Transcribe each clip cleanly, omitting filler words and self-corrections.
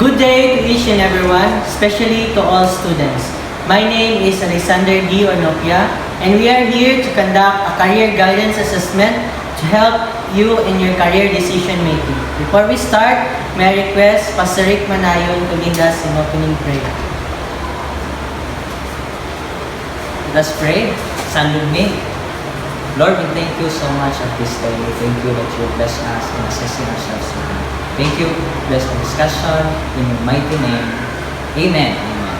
Good day to each and everyone, especially to all students. My name is Alexander D. Onopia, and we are here to conduct a career guidance assessment to help you in your career decision making. Before we start, may I request Pastor Rick Manayon to lead us in opening prayer. Let us pray. Stand with me. Lord, we thank you so much at this day. We thank you that you bless us in assessing ourselves today. Thank you. Bless the discussion in your mighty name. Amen. Amen.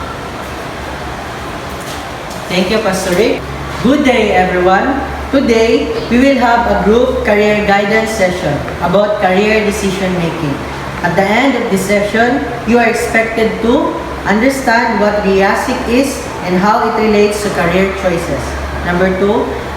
Thank you, Pastor Rick. Good day, everyone. Today, we will have a group career guidance session about career decision making. At the end of this session, you are expected to understand what RIASIC is and how it relates to career choices. Number 2,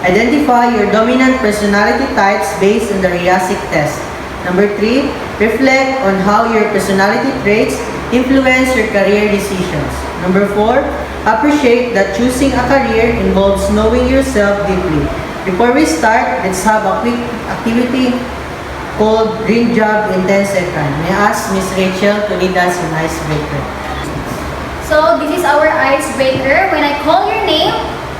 identify your dominant personality types based on the RIASIC test. Number 3, reflect on how your personality traits influence your career decisions. Number 4, appreciate that choosing a career involves knowing yourself deeply. Before we start, let's have a quick activity called Dream Job in 10 seconds. May I ask Ms. Rachel to lead us in icebreaker. So this is our icebreaker. When I call your name,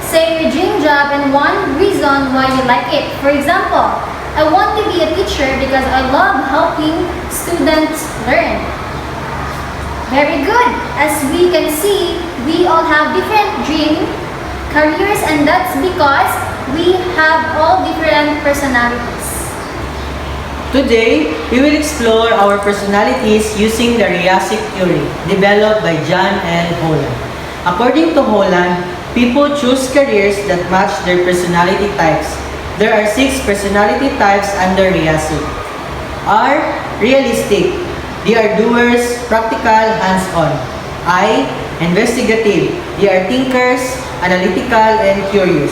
say your dream job and one reason why you like it. For example, I want to be a teacher because I love helping students learn. Very good. As we can see, we all have different dream careers, and that's because we have all different personalities. Today, we will explore our personalities using the RIASIC theory developed by John L. Holland. According to Holland, people choose careers that match their personality types. There are 6 personality types under RIASIC. R. Realistic. They are doers, practical, hands-on. I. Investigative. They are thinkers, analytical, and curious.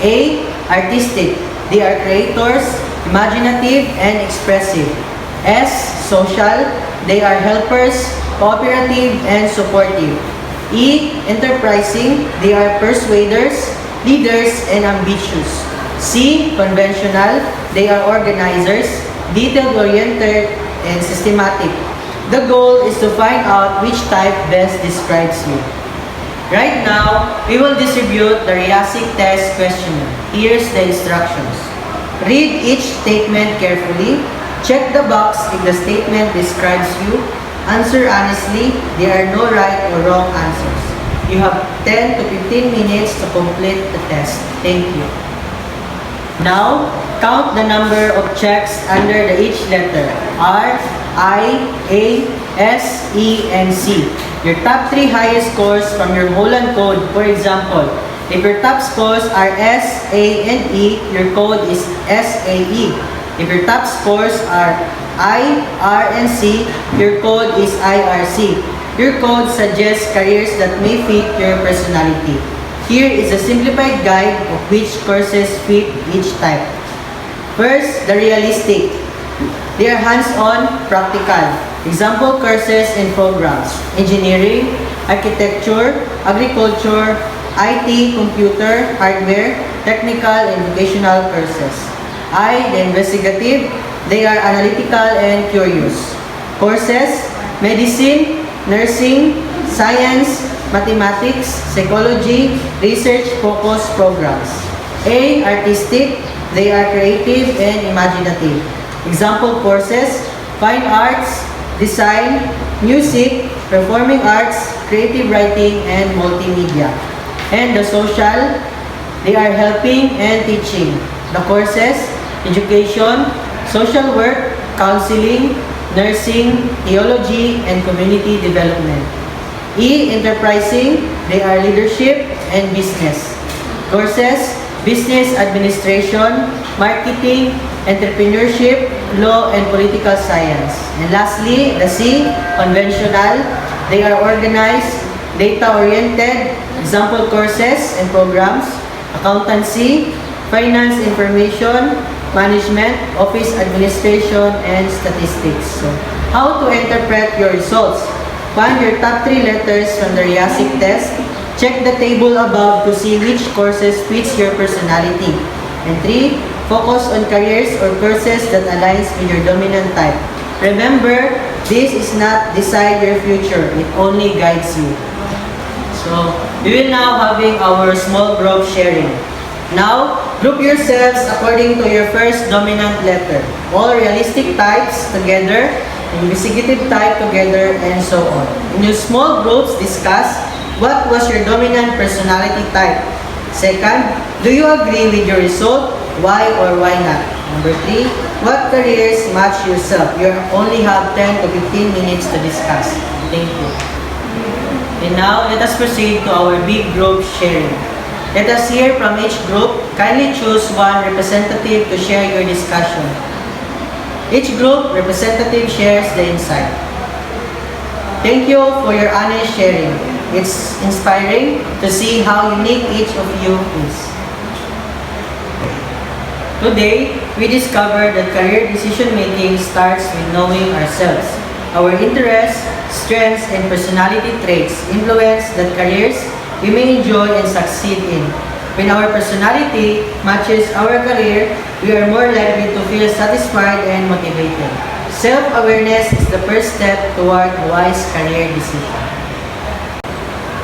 A. Artistic. They are creators, imaginative, and expressive. S. Social. They are helpers, cooperative, and supportive. E. Enterprising. They are persuaders, leaders, and ambitious. C. Conventional. They are organizers, detail-oriented, and systematic. The goal is to find out which type best describes you. Right now, we will distribute the RIASIC test questionnaire. Here's the instructions. Read each statement carefully. Check the box if the statement describes you. Answer honestly. There are no right or wrong answers. You have 10 to 15 minutes to complete the test. Thank you. Now, count the number of checks under each letter. R, I, A, S, E, and C. Your top 3 highest scores from your Holland code. For example, if your top scores are S, A, and E, your code is SAE. If your top scores are I, R, and C, your code is IRC. Your code suggests careers that may fit your personality. Here is a simplified guide of which courses fit each type. First, the realistic. They are hands-on, practical. Example courses and programs: engineering, architecture, agriculture, IT, computer, hardware, technical, and vocational courses. I, the investigative. They are analytical and curious. Courses: medicine, nursing, science, mathematics, psychology, research-focused programs. A. Artistic. They are creative and imaginative. Example courses: fine arts, design, music, performing arts, creative writing, and multimedia. And the social, they are helping and teaching. The courses: education, social work, counseling, nursing, theology, and community development. E. Enterprising. They are leadership and business. Courses: business administration, marketing, entrepreneurship, law, and political science. And lastly, the C. Conventional. They are organized, data-oriented. Example courses and programs: accountancy, finance information, management, office administration, and statistics. So, how to interpret your results? Find your top 3 letters from the RIASIC test. Check the table above to see which courses fits your personality. And 3, focus on careers or courses that aligns with your dominant type. Remember, This is not decide your future, it only guides you. So, we will now having our small group sharing. Now, group yourselves according to your first dominant letter. All realistic types together, investigative type together, and so on. In your small groups, discuss what was your dominant personality type. Second, do you agree with your result? Why or why not? Number 3, what careers match yourself? You only have 10 to 15 minutes to discuss. Thank you. And now, let us proceed to our big group sharing. Let us hear from each group. Kindly choose one representative to share your discussion. Each group representative shares the insight. Thank you for your honest sharing. It's inspiring to see how unique each of you is. Today, we discovered that career decision-making starts with knowing ourselves. Our interests, strengths, and personality traits influence the careers we may enjoy and succeed in. When our personality matches our career, we are more likely to feel satisfied and motivated. Self-awareness is the first step toward a wise career decision.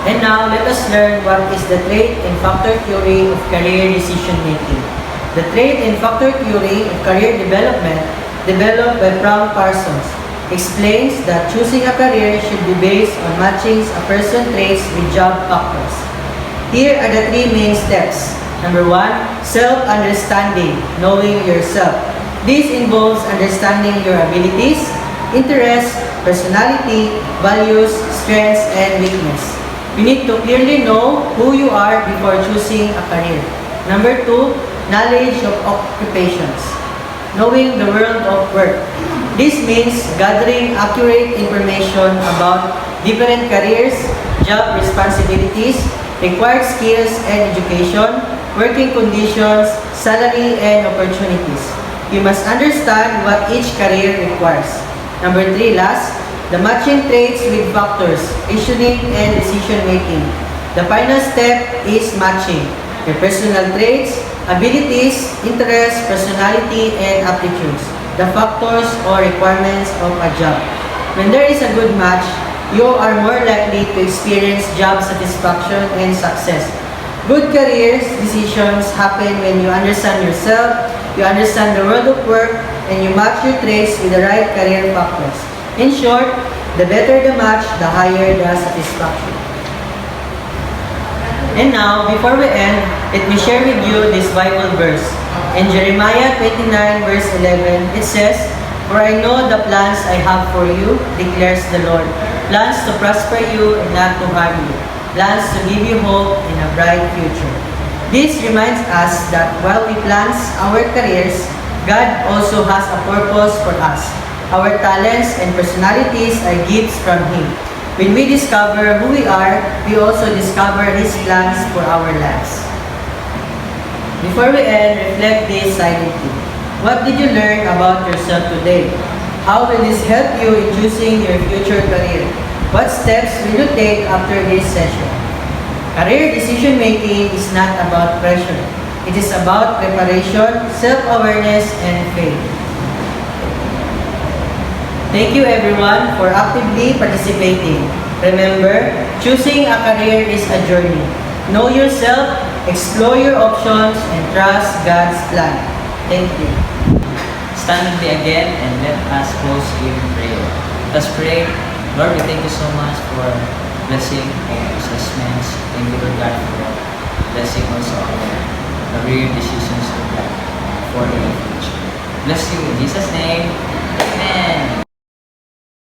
And now, let us learn what is the trait and factor theory of career decision-making. The trait and factor theory of career development, developed by Brown Parsons, explains that choosing a career should be based on matching a person's traits with job factors. Here are the 3 main steps. Number 1, self-understanding, knowing yourself. This involves understanding your abilities, interests, personality, values, strengths, and weakness. You need to clearly know who you are before choosing a career. Number 2, knowledge of occupations, knowing the world of work. This means gathering accurate information about different careers, job responsibilities, required skills and education, working conditions, salary, and opportunities. You must understand what each career requires. Number 3, last, the matching traits with factors, reasoning, and decision-making. The final step is matching your personal traits, abilities, interests, personality, and aptitudes, the factors or requirements of a job. When there is a good match, you are more likely to experience job satisfaction and success. Good career decisions happen when you understand yourself, you understand the world of work, and you match your traits with the right career factors. In short, the better the match, the higher the satisfaction. And now, before we end, let me share with you this Bible verse. In Jeremiah 29 verse 11, it says, "For I know the plans I have for you, declares the Lord, plans to prosper you and not to harm you, plans to give you hope and a bright future." This reminds us that while we plan our careers, God also has a purpose for us. Our talents and personalities are gifts from Him. When we discover who we are, we also discover His plans for our lives. Before we end, reflect this silently. What did you learn about yourself today? How will this help you in choosing your future career? What steps will you take after this session? Career decision-making is not about pressure. It is about preparation, self-awareness, and faith. Thank you everyone for actively participating. Remember, choosing a career is a journey. Know yourself, explore your options, and trust God's plan. Thank you. Stand with me again and let us close in prayer. Let us pray. Lord, we thank you so much for blessing our assessments. Thank you, Lord God, for blessing also our career decisions, Lord God, for the future. Bless you in Jesus' name. Amen.